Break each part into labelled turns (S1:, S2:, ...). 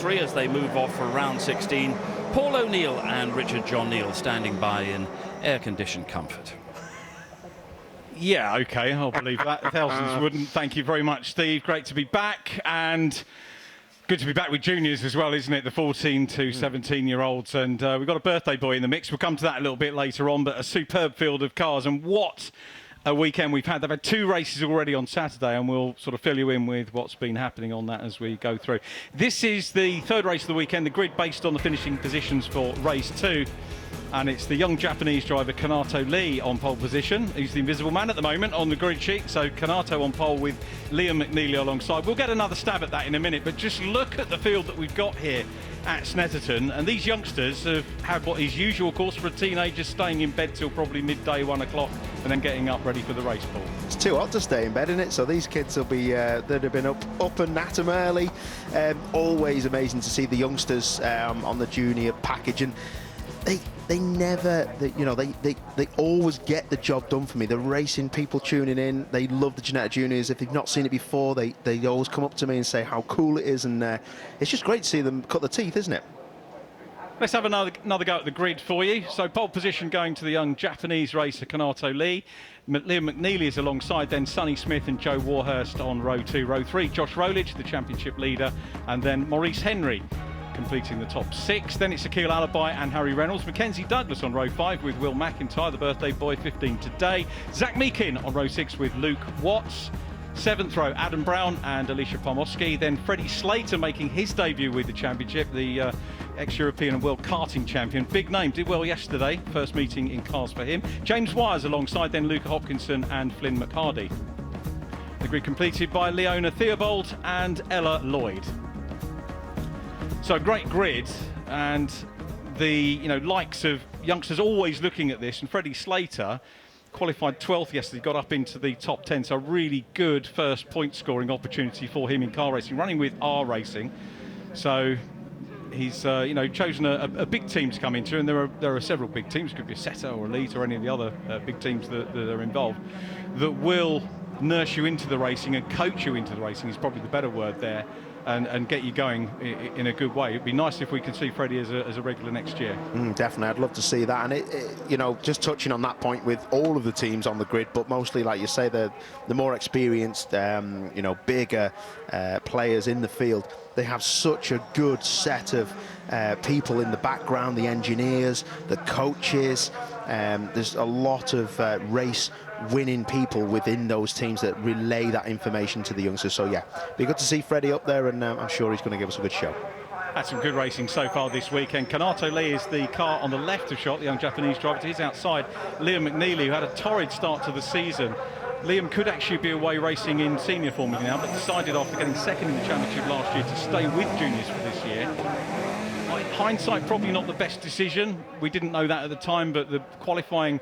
S1: 3 as they move off for round 16. Paul O'Neill and Richard John Neal standing by in air-conditioned comfort.
S2: Yeah, OK, I'll believe that. Thousands wouldn't. Thank you very much, Steve. Great to be back, and good to be back with juniors as well, isn't it? The 14 to 17-year-olds. And we've got a birthday boy in the mix. We'll come to that a little bit later on, but a superb field of cars. And what a weekend we've had. They've had 2 races already on Saturday, and we'll sort of fill you in with what's been happening on that as we go through. This is the 3rd race of the weekend, the grid based on the finishing positions for race 2. And it's the young Japanese driver Kanato Lee on pole position. He's the invisible man at the moment on the grid sheet. So Kanato on pole with Liam McNeely alongside. We'll get another stab at that in a minute, but just look at the field that we've got here at Snetterton. And these youngsters have had what is usual course for a teenager, staying in bed till probably midday, 1 o'clock, and then getting up ready for the race, Paul.
S3: It's too hot to stay in bed, isn't it? So these kids will be, they'd have been up and at 'em early. Always amazing to see the youngsters on the junior package. And they never, they always get the job done for me. The racing people tuning in, they love the Ginetta Juniors. If they've not seen it before, they always come up to me and say how cool it is, and it's just great to see them cut the teeth, isn't it?
S2: Let's have another go at the grid for you. So pole position going to the young Japanese racer Kanato Lee. Liam McNeely is alongside, then Sonny Smith and Joe Warhurst on row 2. Row 3, Josh Rowledge, the championship leader, and then Maurice Henry completing the top 6. Then it's Akil Alibi and Harry Reynolds. Mackenzie Douglas on row 5 with Will McIntyre, the birthday boy, 15 today. Zach Meakin on row 6 with Luke Watts. 7th row, Adam Brown and Alicia Pomoski. Then Freddie Slater making his debut with the championship, the ex-European and world karting champion. Big name, did well yesterday. First meeting in cars for him. James Wires alongside, then Luca Hopkinson and Flynn McHardy. The grid completed by Leona Theobald and Ella Lloyd. So a great grid, and the likes of youngsters always looking at this, and Freddie Slater qualified 12th yesterday, got up into the top 10, so a really good first point scoring opportunity for him in car racing, running with R Racing. So he's chosen a big team to come into, and there are several big teams, could be Seta or Elite or any of the other big teams that are involved, that will nurse you into the racing and coach you into the racing is probably the better word there. And get you going in a good way. It'd be nice if we can see Freddie as a regular next year.
S3: Definitely, I'd love to see that. And just touching on that point with all of the teams on the grid, but mostly, like you say, the more experienced, bigger players in the field. They have such a good set of people in the background, the engineers, the coaches. There's a lot of race winning people within those teams that relay that information to the youngsters. So yeah, be good to see Freddie up there, and I'm sure he's going to give us a good show.
S2: Had some good racing so far this weekend. Kanato Lee is the car on the left of shot, the young Japanese driver. To his outside, Liam McNeely, who had a torrid start to the season. Liam could actually be away racing in senior formula now, but decided after getting 2nd in the championship last year to stay with juniors for this year. Hindsight, probably not the best decision. We didn't know that at the time, but the qualifying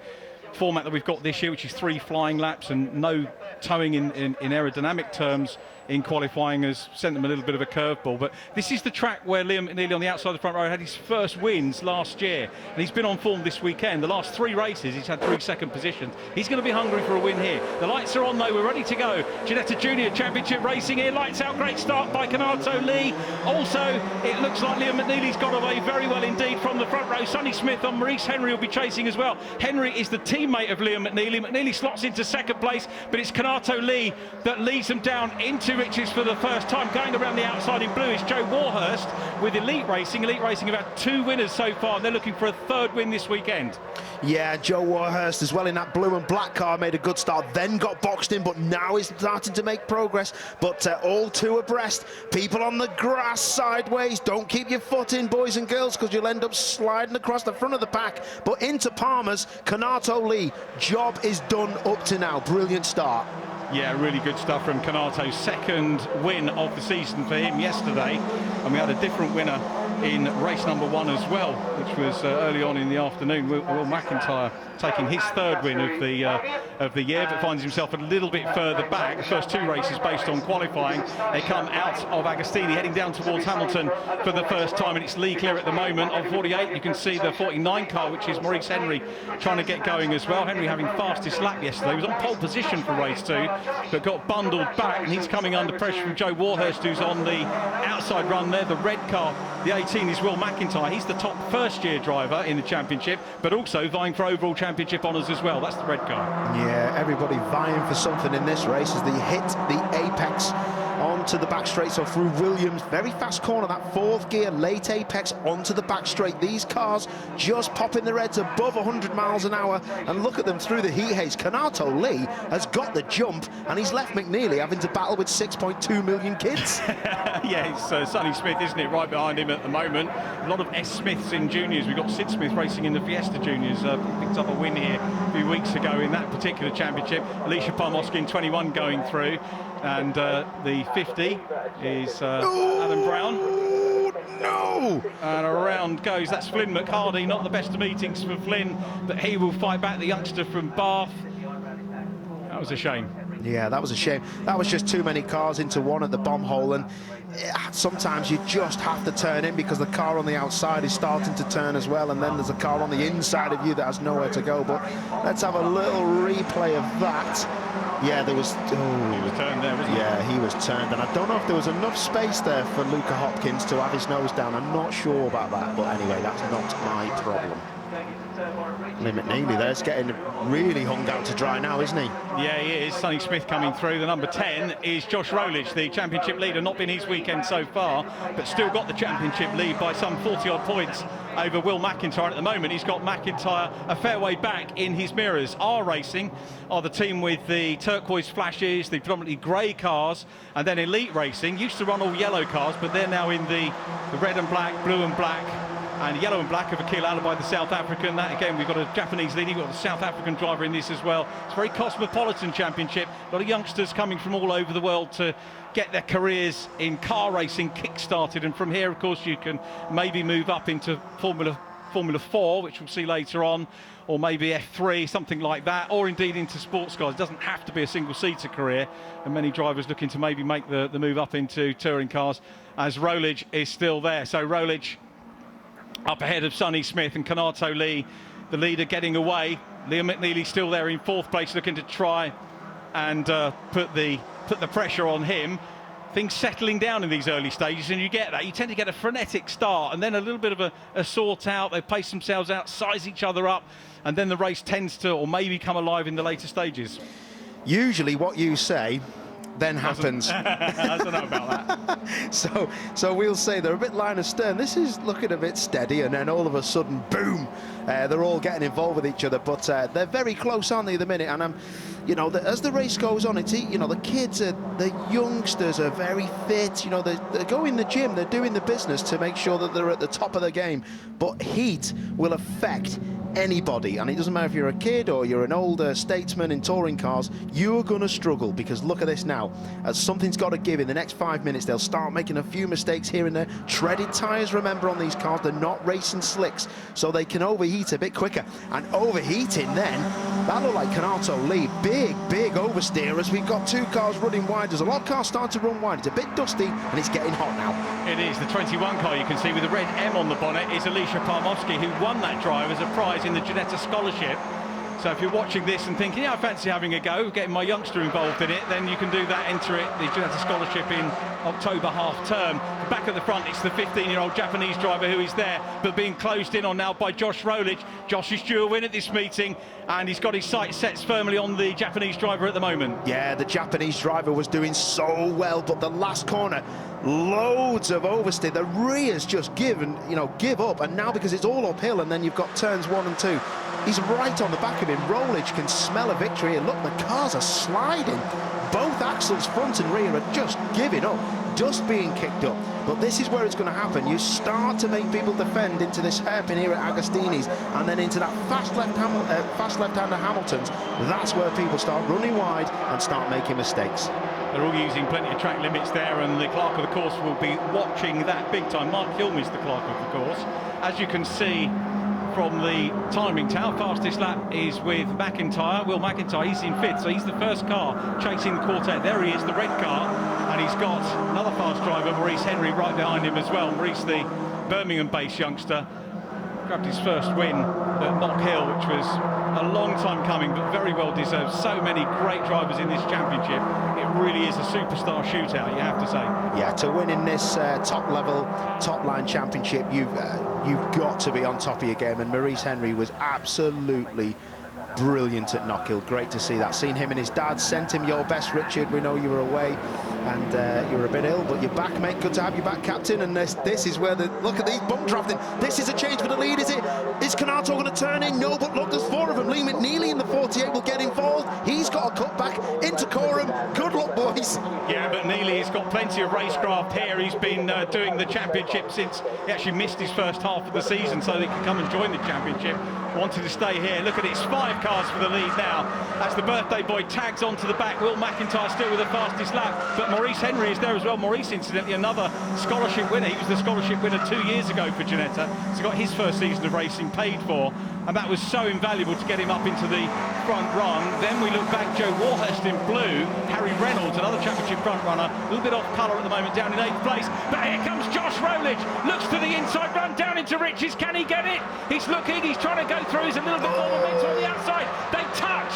S2: format that we've got this year, which is 3 flying laps and no towing in aerodynamic terms in qualifying, has sent them a little bit of a curveball. But this is the track where Liam McNeely on the outside of the front row had his first wins last year, and he's been on form this weekend. The last 3 races he's had 3 second positions. He's going to be hungry for a win here. The lights are on though, we're ready to go. Ginetta Junior Championship racing here, lights out, great start by Kanato Lee. Also, it looks like Liam McNeely's got away very well indeed from the front row. Sonny Smith on Maurice Henry will be chasing as well. Henry is the teammate of Liam McNeely. McNeely slots into 2nd place, but it's Kanato Lee that leads them down into riches for the first time. Going around the outside in blue is Joe Warhurst with Elite Racing. Elite Racing have had 2 winners so far, and they're looking for a 3rd win this weekend.
S3: Yeah, Joe Warhurst as well in that blue and black car made a good start, then got boxed in, but now he's starting to make progress. But all 2 abreast, people on the grass sideways. Don't keep your foot in, boys and girls, because you'll end up sliding across the front of the pack. But into Palmer's, Kanato Lee, job is done up to now. Brilliant start.
S2: Yeah, really good stuff from Kanato. 2nd win of the season for him yesterday, and we had a different winner in race number 1 as well, which was early on in the afternoon. Will McIntyre taking his 3rd win of the year, but finds himself a little bit further back. The first 2 races based on qualifying, they come out of Agostini, heading down towards Hamilton for the first time, and it's Lee clear at the moment on 48. You can see the 49 car, which is Maurice Henry, trying to get going as well. Henry having fastest lap yesterday, was on pole position for race 2, but got bundled back, and he's coming under pressure from Joe Warhurst, who's on the outside run there. The red car, the 18, is Will McIntyre. He's the top first-year driver in the championship, but also vying for overall championship honours as well. That's the red car.
S3: Yeah, everybody vying for something in this race as they hit the apex onto the back straight. So through Williams, very fast corner, that 4th gear, late apex onto the back straight. These cars just popping their heads above 100 miles an hour, and look at them through the heat haze. Kanato Lee has got the jump, and he's left McNeely having to battle with 6.2 million kids.
S2: Yeah, it's Sonny Smith, isn't it, right behind him at the moment. A lot of S. Smiths in juniors. We've got Sid Smith racing in the Fiesta Juniors. Picked up a win here a few weeks ago in that particular championship. Alicia Parmosky in 21 going through. And the 50 is Adam Brown.
S3: No!
S2: And around goes, that's Flynn McHardy. Not the best of meetings for Flynn, but he will fight back, the youngster from Bath. That was a shame.
S3: Yeah, that was a shame. That was just too many cars into one at the bomb hole, and sometimes you just have to turn in because the car on the outside is starting to turn as well, and then there's a car on the inside of you that has nowhere to go. But let's have a little replay of that. Yeah, there was... Oh,
S2: he was turned there, wasn't he?
S3: Yeah, he was turned, and I don't know if there was enough space there for Luca Hopkins to have his nose down. I'm not sure about that, but anyway, that's not my problem. Lee McNeely there's getting really hung out to dry now, isn't he?
S2: Yeah, he is. Sonny Smith coming through. The number 10 is Josh Rowledge, the championship leader. Not been his weekend so far, but still got the championship lead by some 40-odd points over Will McIntyre. At the moment, he's got McIntyre a fair way back in his mirrors. R Racing are the team with the turquoise flashes, the predominantly grey cars, and then Elite Racing used to run all yellow cars, but they're now in the red and black, blue and black, and yellow and black of Akil Alabai, the South African. That again, we've got a Japanese leading, we've got a South African driver in this as well. It's a very cosmopolitan championship. A lot of youngsters coming from all over the world to get their careers in car racing kick-started, and from here, of course, you can maybe move up into Formula 4, which we'll see later on, or maybe F3, something like that, or indeed into sports cars. It doesn't have to be a single-seater career, and many drivers looking to maybe make the move up into touring cars, as Rowledge is still there. So Rowledge up ahead of Sonny Smith, and Kanato Lee, the leader, getting away. Liam McNeely still there in 4th place, looking to try and put the pressure on him. Things settling down in these early stages, and you get that. You tend to get a frenetic start, and then a little bit of a sort out. They pace themselves out, size each other up, and then the race tends to, or maybe come alive in the later stages.
S3: Usually what you say then happens.
S2: I don't know about that.
S3: So we'll say they're a bit line astern. This is looking a bit steady, and then all of a sudden, boom, they're all getting involved with each other. But they're very close, aren't they, at the minute? And as the race goes on, it's, the kids, the youngsters are very fit. They go in the gym, they're doing the business to make sure that they're at the top of the game. But heat will affect anybody, and it doesn't matter if you're a kid or you're an older statesman in touring cars, you're going to struggle, because look at this now. Something's got to give. In the next 5 minutes, they'll start making a few mistakes here and there. Treaded tyres, remember, on these cars, they're not racing slicks, so they can overheat a bit quicker. And overheating then, that looked like Kanato Lee. Big oversteer as we've got 2 cars running wide. There's a lot of cars starting to run wide. It's a bit dusty, and it's getting hot now.
S2: It is. The 21 car you can see with the red M on the bonnet is Alicia Parmosky, who won that drive as a prize in the Ginetta scholarship. So if you're watching this and thinking, I fancy having a go, getting my youngster involved in it, then you can do that, enter it, the Ginetta scholarship in October half-term. Back at the front, it's the 15-year-old Japanese driver who is there, but being closed in on now by Josh Rowledge. Josh is due a win at this meeting, and he's got his sights set firmly on the Japanese driver at the moment. Yeah,
S3: the Japanese driver was doing so well, but the last corner, loads of oversteer. The rear's just give up, and now because it's all uphill, and then you've got turns 1 and 2, he's right on the back of him. Rowledge can smell a victory, and look, the cars are sliding. Both axles, front and rear, are just giving up, dust being kicked up. But this is where it's going to happen. You start to make people defend into this hairpin here at Agostini's, and then into that fast left-hander Hamilton's. That's where people start running wide and start making mistakes.
S2: They're all using plenty of track limits there, and the clerk of the course will be watching that big time. Mark Hilm is the clerk of the course. As you can see from the timing tower, fastest lap is with McIntyre. Will McIntyre, he's in 5th, so he's the first car chasing the quartet. There he is, the red car, and he's got another fast driver, Maurice Henry, right behind him as well. Maurice, the Birmingham-based youngster, grabbed his first win at Knock Hill, which was a long time coming, but very well deserved. So many great drivers in this championship. It really is a superstar shootout, you have to say.
S3: Yeah, to win in this top-level, top-line championship, you've got to be on top of your game, and Maurice Henry was absolutely brilliant at Knock Hill. Great to see that. Seen him and his dad, sent him your best, Richard. We know you were away and you were a bit ill, but you're back, mate. Good to have you back, captain. And this is where look at these bump drafting. This is a change for the lead, is it? Is Canato going to turn in? No, but look, there's 4 of them. Lee McNeely in the 48 will get involved. He's got a cut back into Coram. Good luck, boys.
S2: Yeah, but Neely's got plenty of racecraft here. He's been doing the championship since he actually missed his first half of the season, so he can come and join the championship. Wanted to stay here. Look at it, it's 5 cars for the lead now. As the birthday boy tags onto the back. Will McIntyre still with the fastest lap, but Maurice Henry is there as well. Maurice, incidentally, another scholarship winner. He was the scholarship winner 2 years ago for Ginetta, so he got his first season of racing paid for, and that was so invaluable to get him up into the front run. Then we look back, Joe Warhurst in blue, Harry Reynolds, another championship front runner, a little bit off colour at the moment, down in 8th place, but here comes Josh Rowledge, looks to the inside, run down into Riches, can he get it? He's looking, he's trying to go through, he's a little bit more momentum on the outside, they touch,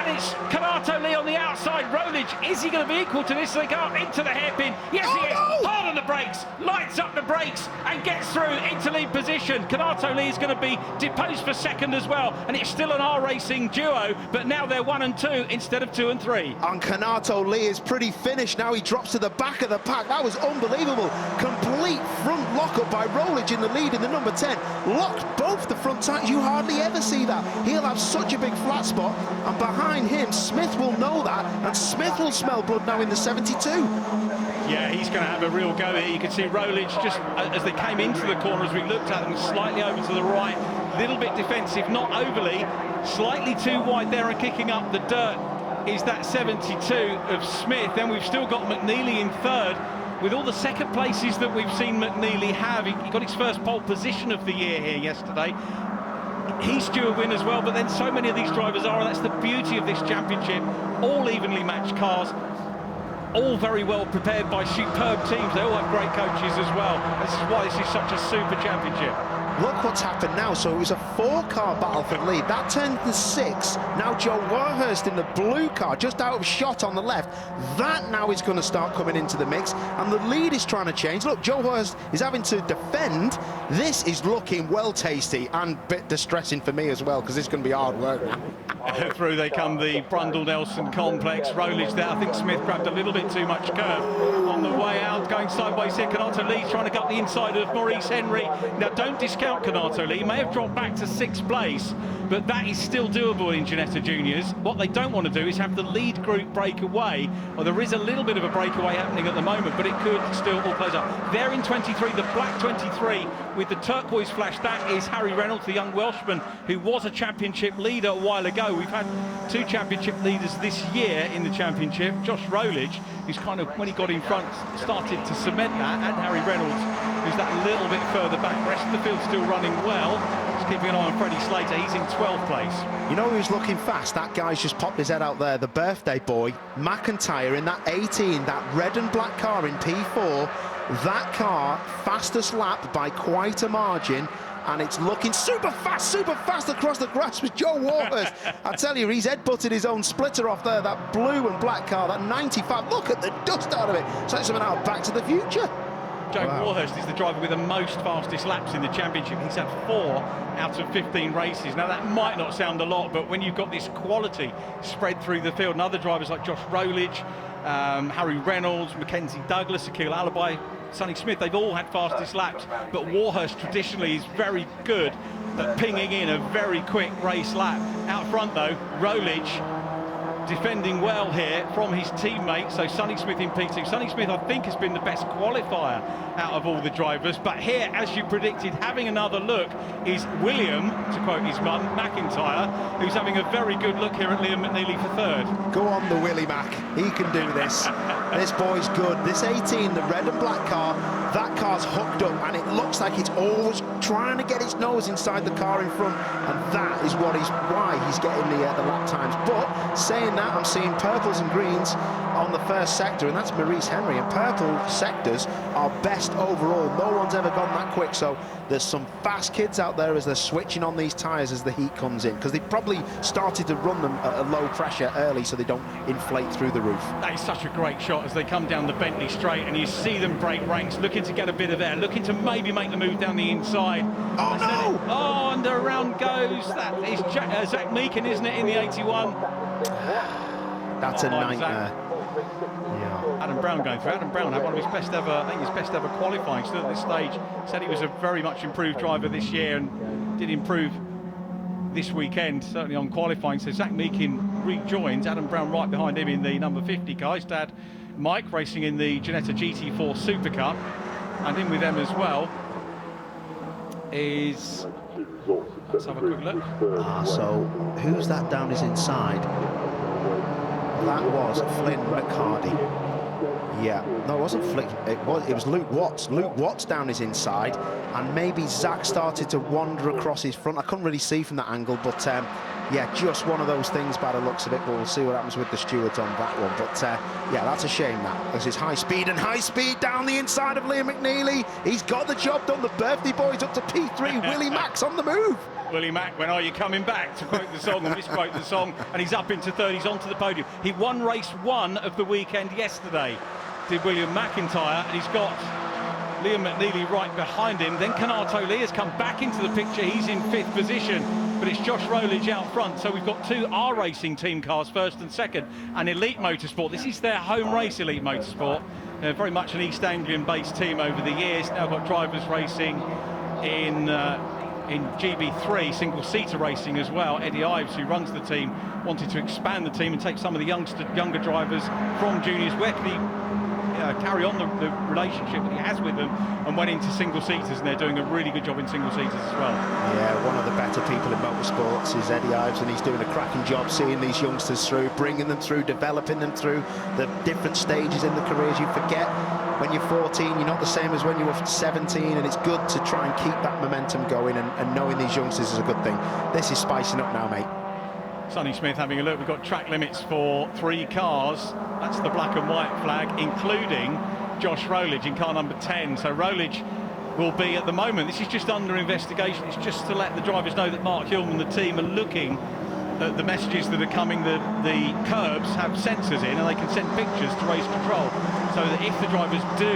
S2: and it's Canato Lee on the outside. Rowledge, is he going to be equal to this? They go up into the hairpin. Yes, he is. Hard on the brakes, lights up the brakes, and gets through into lead position. Canato Lee is going to be deposed for second as well, and it's still an R-Racing duo, but now they're 1 and 2 instead of 2 and 3.
S3: And Canato Lee is pretty finished now. He drops to the back of the pack. That was unbelievable. Complete front lock-up by Rowledge in the lead in the number 10. Locked both the front tires. You hardly ever see that. He'll have such a big flat spot, and behind him, Smith will know that, and Smith will smell blood now in the 72.
S2: Yeah, he's going to have a real go here. You can see Rowledge just as they came into the corner, as we looked at them, slightly over to the right, little bit defensive, not overly, slightly too wide there and kicking up the dirt is that 72 of Smith. Then we've still got McNeely in 3rd. With all the second places that we've seen McNeely have, he got his first pole position of the year here yesterday. He's due a win as well, but then so many of these drivers are, and that's the beauty of this championship. All evenly matched cars, all very well prepared by superb teams. They all have great coaches as well. This is why this is such a super championship.
S3: Look what's happened now. So it was a 4-car battle for the lead. That turned to 6. Now Joe Warhurst in the blue car, just out of shot on the left. That now is going to start coming into the mix, and the lead is trying to change. Look, Joe Warhurst is having to defend. This is looking well tasty and a bit distressing for me as well, because it's going to be hard work.
S2: Through they come, the Brundle-Nelson complex. Rowledge there. I think Smith grabbed a little bit too much curve on the way out, going sideways here. Canato Lee trying to gut the inside of Maurice Henry. Now, don't discount Canato Lee. He may have dropped back to 6th place, but that is still doable in Ginetta Juniors. What they don't want to do is have the lead group break away. Well, there is a little bit of a breakaway happening at the moment, but it could still all close up. They're in 23, the black 23 with the turquoise flash. That is Harry Reynolds, the young Welshman who was a championship leader a while ago. We've had 2 championship leaders this year in the championship. Josh Rowledge, who's kind of, when he got in front, started to cement that, and Harry Reynolds, who's that little bit further back. The rest of the field's still running well. Just keeping an eye on Freddie Slater. He's in 12th place.
S3: You know who's looking fast? That guy's just popped his head out there. The birthday boy, McIntyre, in that 18, that red and black car in P4. That car, fastest lap by quite a margin. And it's looking super fast across the grass with Joe Warhurst. I tell you, he's head-butted his own splitter off there, that blue and black car, that 95. Look at the dust out of it. It's like something out of Back to the Future.
S2: Joe Warhurst is the driver with the most fastest laps in the championship. He's had 4 out of 15 races. Now, that might not sound a lot, but when you've got this quality spread through the field, and other drivers like Josh Rowledge, Harry Reynolds, Mackenzie Douglas, Akil Alibi, Sonny Smith, they've all had fastest laps, but Warhurst traditionally is very good at pinging in a very quick race lap. Out front though, Rowledge defending well here from his teammate, so Sonny Smith in P2. Sonny Smith, I think, has been the best qualifier out of all the drivers, but here, as you predicted, having another look is William, to quote his mum, McIntyre, who's having a very good look here at Liam McNeely for third.
S3: Go on, the Willie Mac. He can do this. This boy's good. This 18, the red and black car, that car's hooked up, and it looks like it's always trying to get its nose inside the car in front, and that is why he's getting the lap times. But saying that, I'm seeing purples and greens on the first sector, and that's Maurice Henry, and purple sectors are best overall. No one's ever gone that quick, so there's some fast kids out there as they're switching on these tyres as the heat comes in, because they probably started to run them at a low pressure early so they don't inflate through the roof.
S2: That is such a great shot as they come down the Bentley straight, and you see them break ranks, looking to get a bit of air, looking to maybe make the move down the inside.
S3: Oh no!
S2: Oh, and around goes, that is Zach Meakin, isn't it, in the 81?
S3: That's a nightmare.
S2: Yeah. Adam Brown going through. Adam Brown had one of his best ever, I think his best ever qualifying still at this stage. Said he was a very much improved driver this year and did improve this weekend, certainly on qualifying. So Zach Meakin rejoins, Adam Brown right behind him in the number 50 car. His dad, Mike, racing in the Ginetta GT4 Super Cup, and in with them as well is, let's have a quick look.
S3: So who's that down his inside? That was Flynn McCarty. Yeah, no, it wasn't Flick. It was Luke Watts. Luke Watts down his inside, and maybe Zach started to wander across his front. I couldn't really see from that angle, but yeah, just one of those things by the looks of it. But we'll see what happens with the stewards on that one. But yeah, that's a shame that. This is high speed down the inside of Liam McNeely. He's got the job done. The birthday boy's up to P3. Willie Mack's on the move.
S2: Willie Mack, when are you coming back? To quote the song and misquote the song, and he's up into third. He's onto the podium. He won race 1 of the weekend yesterday, did William McIntyre, and he's got Liam McNeely right behind him. Then Kanato Lee has come back into the picture. He's in 5th position, but it's Josh Rowledge out front. So we've got 2 R Racing team cars, first and second, and Elite Motorsport. This is their home race, Elite Motorsport. Very much an East Anglian-based team over the years. Now got drivers racing in GB3, single-seater racing as well. Eddie Ives, who runs the team, wanted to expand the team and take some of the younger drivers from juniors. Where can he carry on the relationship that he has with them, and went into single-seaters, and they're doing a really good job in single-seaters as well. Yeah,
S3: one of the better people in motorsports is Eddie Ives, and he's doing a cracking job seeing these youngsters through, bringing them through, developing them through the different stages in the careers. You forget when you're 14, you're not the same as when you were 17, and it's good to try and keep that momentum going, and knowing these youngsters is a good thing. This is spicing up now, mate.
S2: Sonny Smith having a look. We've got track limits for 3 cars. That's the black and white flag, including Josh Rowledge in car number 10. So Rowledge will be, at the moment, this is just under investigation. It's just to let the drivers know that Mark Hillman and the team are looking at the messages that are coming. The curbs have sensors in, and they can send pictures to race control, so that if the drivers do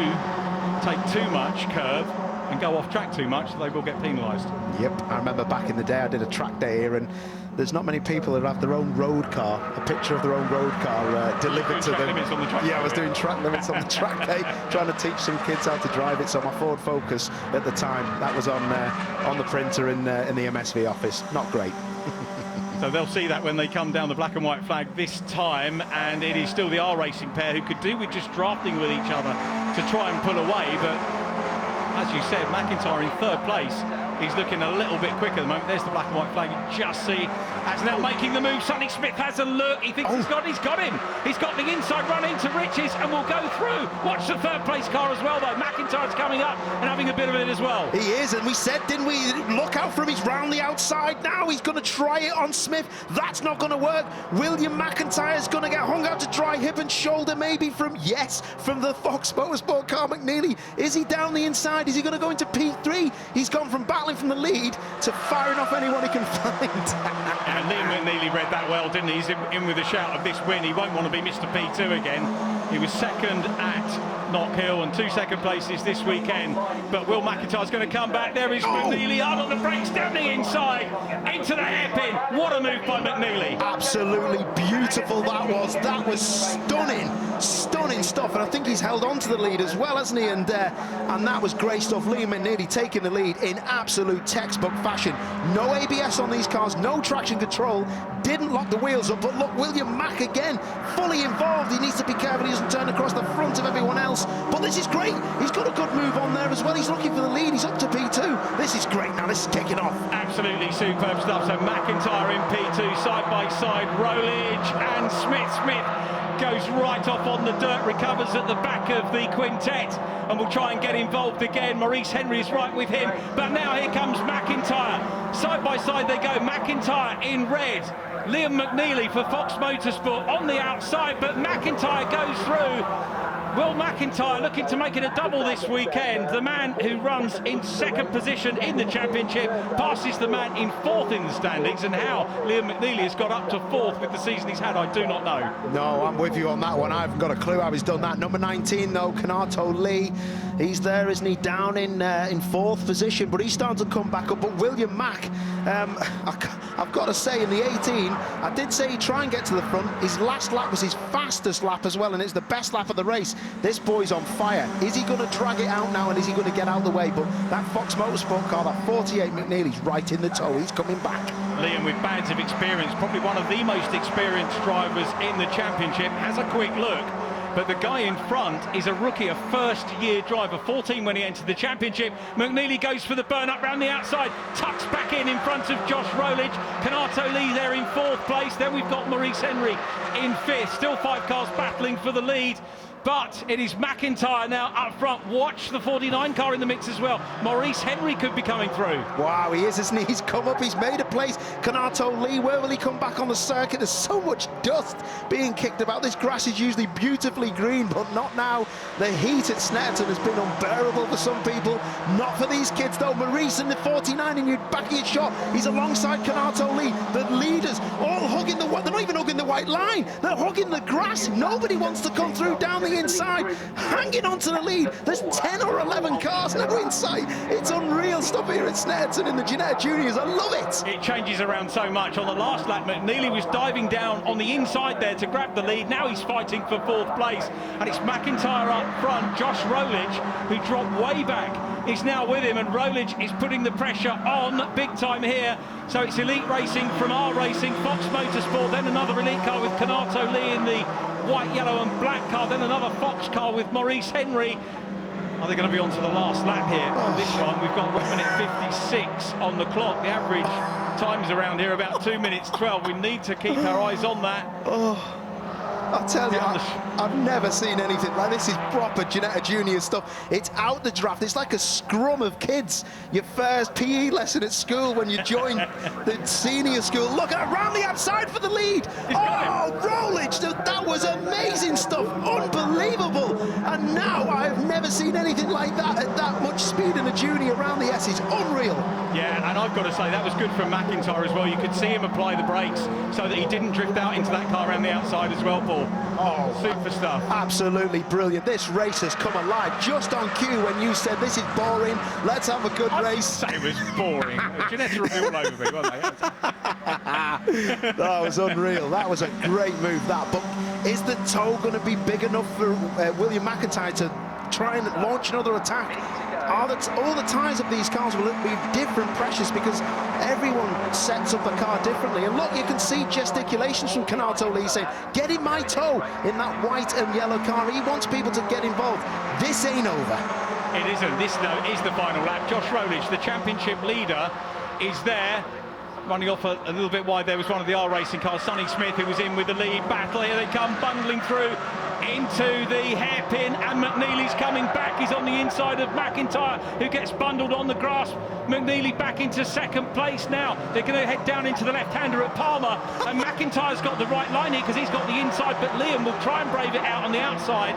S2: take too much curb and go off track too much, they will get penalised.
S3: Yep, I remember back in the day I did a track day here, and there's not many people that have their own road car, a picture of their own road car delivered to them. Yeah, I was doing track limits on the track day, trying to teach some kids how to drive it. So my Ford Focus at the time, that was on the printer in the MSV office. Not great.
S2: So they'll see that when they come down the black and white flag this time, and it is still the R Racing pair who could do with just drafting with each other to try and pull away. But as you said, McIntyre in 3rd place. He's looking a little bit quicker at the moment. There's the black and white flag. You just see Asnell making the move. Sonny Smith has a look. He thinks he's got him. He's got the inside run into Riches and will go through. Watch the 3rd place car as well, though. McIntyre's coming up and having a bit of it as well.
S3: He is, and we said, didn't we? Look out for him. He's round the outside now. He's going to try it on Smith. That's not going to work. William McIntyre's going to get hung out to dry, hip and shoulder maybe from the Fox Motorsport car. McNeely, is he down the inside? Is he going to go into P3? He's gone from battling from the lead to firing off anyone he can find.
S2: And Liam McNeely read that well, didn't he? He's in with a shout of this win. He won't want to be Mr. P2 again. He was 2nd at Knockhill and 2 second places this weekend. But Will McIntyre's going to come back. There is McNeely hard on the brakes, down the inside, into the hairpin. What a move by McNeely.
S3: Absolutely beautiful that was. That was stunning. Stunning stuff, and I think he's held on to the lead as well, hasn't he? And that was great stuff. Liam McNeely taking the lead in absolute textbook fashion. No ABS on these cars, no traction control, didn't lock the wheels up, but look, William Mack again, fully involved. He needs to be careful he doesn't turn across the front of everyone else, but this is great. He's got a good move on there as well. He's looking for the lead. He's up to P2. This is great now. This is kicking off.
S2: Absolutely superb stuff. So McIntyre in P2, side by side, Rowledge and Smith goes right off on the dirt, recovers at the back of the quintet and will try and get involved again. Maurice Henry is right with him, but now here comes McIntyre. Side by side they go. McIntyre in red, Liam McNeely for Fox Motorsport on the outside, but McIntyre goes through. Will McIntyre looking to make it a double this weekend? The man who runs in second position in the championship passes the man in fourth in the standings, and how Liam McNeely has got up to fourth with the season he's had, I do not know.
S3: No, I'm with you on that one. I haven't got a clue how he's done that. Number 19 though, Kanato Lee, he's there, isn't he, down in fourth position, but he's starting to come back up. But William Mack, I've got to say, in the 18, I did say he'd try and get to the front. His last lap was his fastest lap as well, and it's the best lap of the race. This boy's on fire. Is he going to drag it out now, and is he going to get out of the way? But that Fox Motorsport car, that 48 McNeely's right in the toe. He's coming back.
S2: Liam, with bands of experience, probably one of the most experienced drivers in the championship, has a quick look. But the guy in front is a rookie, a first-year driver, 14 when he entered the championship. McNeely goes for the burn-up round the outside, tucks back in front of Josh Rowledge. Kanato Lee there in fourth place. Then we've got Maurice Henry in fifth. Still 5 cars battling for the lead. But it is McIntyre now up front. Watch the 49 car in the mix as well. Maurice Henry could be coming through.
S3: Wow, he is, isn't he? He's come up, he's made a place. Kanato Lee, where will he come back on the circuit? There's so much dust being kicked about. This grass is usually beautifully green, but not now. The heat at Snetterton has been unbearable for some people. Not for these kids, though. Maurice in the 49 in your back of your shot. He's alongside Kanato Lee. The leaders all hugging the... They're not even hugging the white line. They're hugging the grass. Nobody wants to come through down the inside, hanging on to the lead. There's 10 or 11 cars now in sight. It's unreal stuff here at Snetterton in the Ginetta Juniors. I love it.
S2: It changes around so much. On the last lap, McNeely was diving down on the inside there to grab the lead. Now he's fighting for fourth place, and it's McIntyre up front. Josh Rowledge, who dropped way back, is now with him, and Rowledge is putting the pressure on big time here. So it's Elite Racing from R Racing, Fox Motorsport, then another Elite car with Kanato Lee in the white, yellow and black car, then another Fox car with Maurice Henry. Are they going to be on to the last lap here on this one? We've got 1 minute 56 on the clock. The average times around here about 2 minutes 12. We need to keep our eyes on that.
S3: I'll tell you, I've never seen anything like this. Is proper Ginetta Junior stuff. It's out the draft. It's like a scrum of kids. Your first PE lesson at school when you join the senior school. Look at around the outside for the lead. Oh, Rowledge, that was amazing stuff. Unbelievable. And now I've never seen anything like that at that much speed in a junior around the S. It's unreal.
S2: Yeah, and I've got to say, that was good from McIntyre as well. You could see him apply the brakes so that he didn't drift out into that car around the outside as well, Paul. Oh, super stuff.
S3: Absolutely brilliant. This race has come alive just on cue when you said this is boring, let's have a good race.
S2: I didn't say it was boring. Ginetta would be all over me, weren't they?
S3: That was unreal. That was a great move, that. But is the toe going to be big enough for William McIntyre to try and launch another attack? All the tyres of these cars will be different pressures because everyone sets up a car differently. And look, you can see gesticulations from Kanato Lee saying, get in my toe in that white and yellow car. He wants people to get involved. This ain't over.
S2: It isn't. This, though, is the final lap. Josh Rowledge, the championship leader, is there. Running off a little bit wide there was one of the R Racing cars, Sonny Smith, who was in with the lead battle. Here they come, bundling through into the hairpin, and McNeely's coming back. He's on the inside of McIntyre, who gets bundled on the grass. McNeely back into second place now. They're going to head down into the left-hander at Palmer, and McIntyre's got the right line here because he's got the inside, but Liam will try and brave it out on the outside.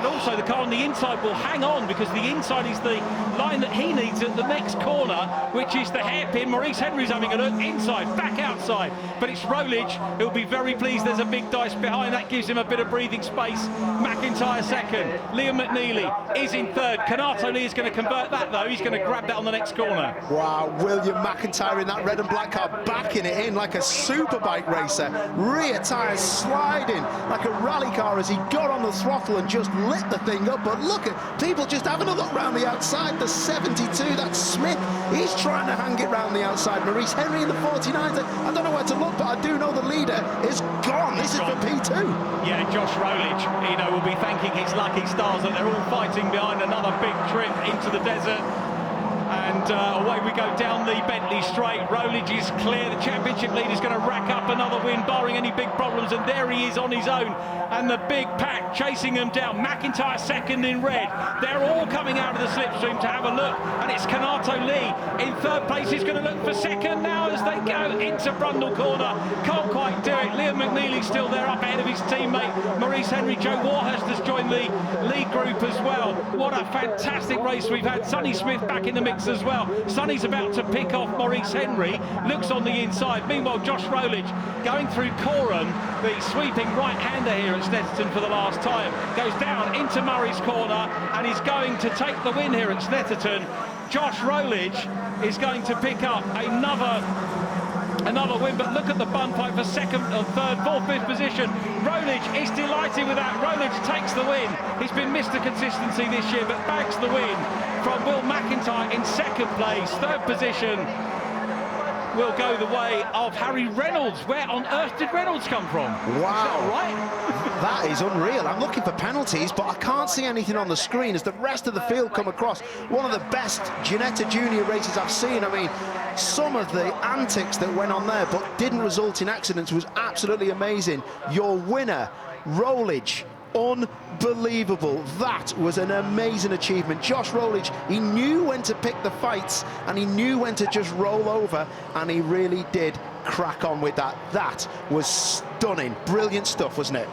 S2: And also the car on the inside will hang on, because the inside is the line that he needs at the next corner, which is the hairpin. Maurice Henry's having a look inside, back outside, but it's Rolich who'll be very pleased. There's a big dice behind, that gives him a bit of breathing space. McIntyre second, Liam McNeely is in third. Canato Lee is going to convert that though, he's going to grab that on the next corner.
S3: Wow, William McIntyre in that red and black car, backing it in like a superbike racer. Rear tyres sliding like a rally car as he got on the throttle and just lit the thing up. But look at people just having a look round the outside. The 72, that's Smith, he's trying to hang it round the outside. Maurice Henry in the 49, I don't know where to look, but I do know the leader is gone. This is for P2.
S2: Yeah, Josh Rolich, will be thanking his lucky stars that they're all fighting behind another big trip into the desert. And away we go down the Bentley straight. Rolich is clear. The championship lead is going to rack up another win, barring any big problems. And there he is on his own. And the big pack chasing them down. McIntyre second in red. They're all coming out of the slipstream to have a look. And it's Canato Lee in third place. He's going to look for second now as they go into Brundle corner. Can't quite do it. Liam McNeely's still there up ahead of his teammate. Maurice Henry. Joe Warhurst has joined the lead group as well. What a fantastic race we've had. Sonny Smith back in the mix as well. Sonny's about to pick off Maurice Henry, looks on the inside. Meanwhile, Josh Rolich going through Coram, the sweeping right-hander here at Snetterton for the last time, goes down into Murray's corner and he's going to take the win here at Snetterton. Josh Rolich is going to pick up another win, but look at the bun fight for second, third, fourth, fifth position. Rolich is delighted with that. Rolich takes the win. He's been Mr. Consistency this year, but bags the win from Will McIntyre in second place. Third position will go the way of Harry Reynolds. Where on earth did Reynolds come from?
S3: Wow.
S2: Is that right?
S3: That is unreal. I'm looking for penalties, but I can't see anything on the screen as the rest of the field come across. One of the best Ginetta Junior races I've seen. I mean, some of the antics that went on there but didn't result in accidents was absolutely amazing. Your winner, Rolich. Unbelievable. That was an amazing achievement. Josh Rolich, he knew when to pick the fights and he knew when to just roll over, and he really did crack on with that. That was stunning. Brilliant stuff, wasn't it?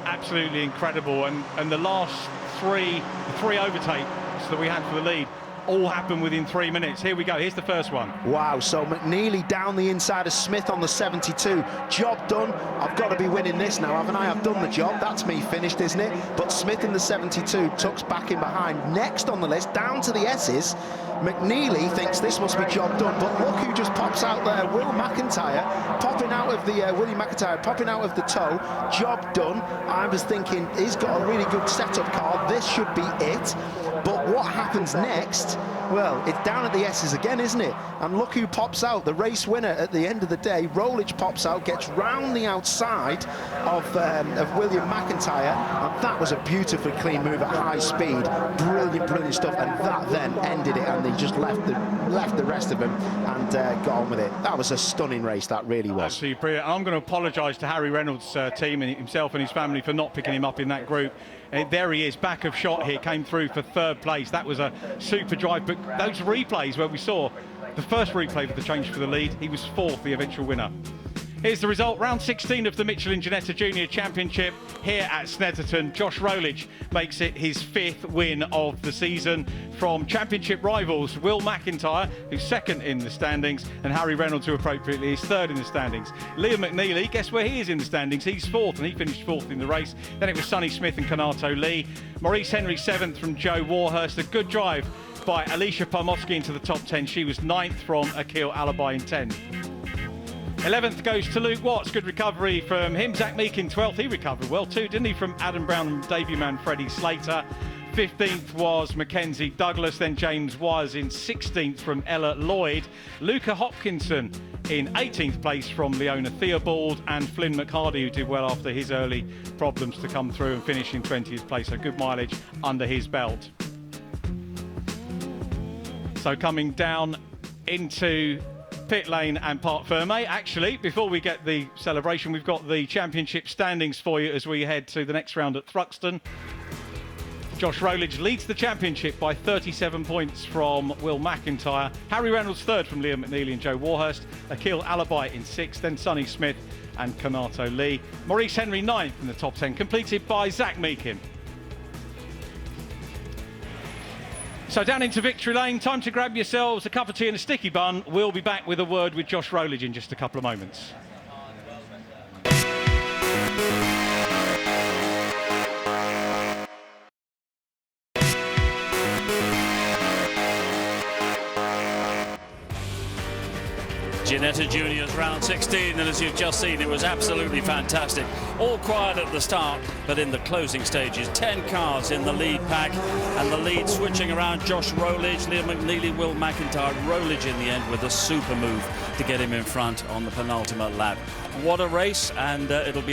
S2: Absolutely incredible. And the last three overtakes that we had for the lead all happened within 3 minutes. Here we go, here's the first one.
S3: Wow, so McNeely down the inside of Smith on the 72. Job done. I've got to be winning this now, haven't I? I've done the job. That's me finished, isn't it? But Smith in the 72 tucks back in behind. Next on the list, down to the S's, McNeely thinks this must be job done, but look who just pops out there. Will McIntyre popping out of the William McIntyre popping out of the toe. Job done. I was thinking he's got a really good setup car. This should be it. But what happens next? Well, it's down at the S's again, isn't it? And look who pops out, the race winner at the end of the day. Rolich pops out, gets round the outside of William McIntyre, and that was a beautifully clean move at high speed. Brilliant, brilliant stuff, and that then ended it, and they just left the rest of them and got on with it. That was a stunning race, that really was.
S2: Absolutely brilliant. I'm going to apologise to Harry Reynolds' team and himself and his family for not picking him up in that group. There he is, back of shot here, came through for third place. That was a super drive, but those replays where we saw the first replay for the change for the lead, he was fourth, the eventual winner. Here's the result, round 16 of the Mitchell & Ginetta Junior Championship here at Snetterton. Josh Rolich makes it his fifth win of the season from championship rivals Will McIntyre, who's second in the standings, and Harry Reynolds, who appropriately is third in the standings. Liam McNeely, guess where he is in the standings? He's fourth, and he finished fourth in the race. Then it was Sonny Smith and Canato Lee. Maurice Henry seventh from Joe Warhurst. A good drive by Alicia Pomotsky into the top 10. She was ninth from Akil Alibi in 10th. 11th goes to Luke Watts. Good recovery from him. Zach Meek in 12th. He recovered well too, didn't he, from Adam Brown and debut man Freddie Slater. 15th was Mackenzie Douglas. Then James was in 16th from Ella Lloyd. Luca Hopkinson in 18th place from Leona Theobald. And Flynn McHardy, who did well after his early problems to come through and finish in 20th place. So good mileage under his belt. So coming down into pit lane and Parc Fermé. Actually, before we get the celebration, we've got the championship standings for you as we head to the next round at Thruxton. Josh Rolich leads the championship by 37 points from Will McIntyre. Harry Reynolds third from Liam McNeely and Joe Warhurst. Akil Alibi in sixth, then Sonny Smith and Canato Lee. Maurice Henry ninth in the top 10, completed by Zach Meekin. So down into victory lane, time to grab yourselves a cup of tea and a sticky bun. We'll be back with a word with Josh Rowledge in just a couple of moments.
S1: Ginetta Juniors round 16, and as you've just seen, it was absolutely fantastic. All quiet at the start, but in the closing stages, 10 cars in the lead pack, and the lead switching around. Josh Rowledge, Liam McNeely, Will McIntyre. Rowledge in the end with a super move to get him in front on the penultimate lap. What a race, and it'll be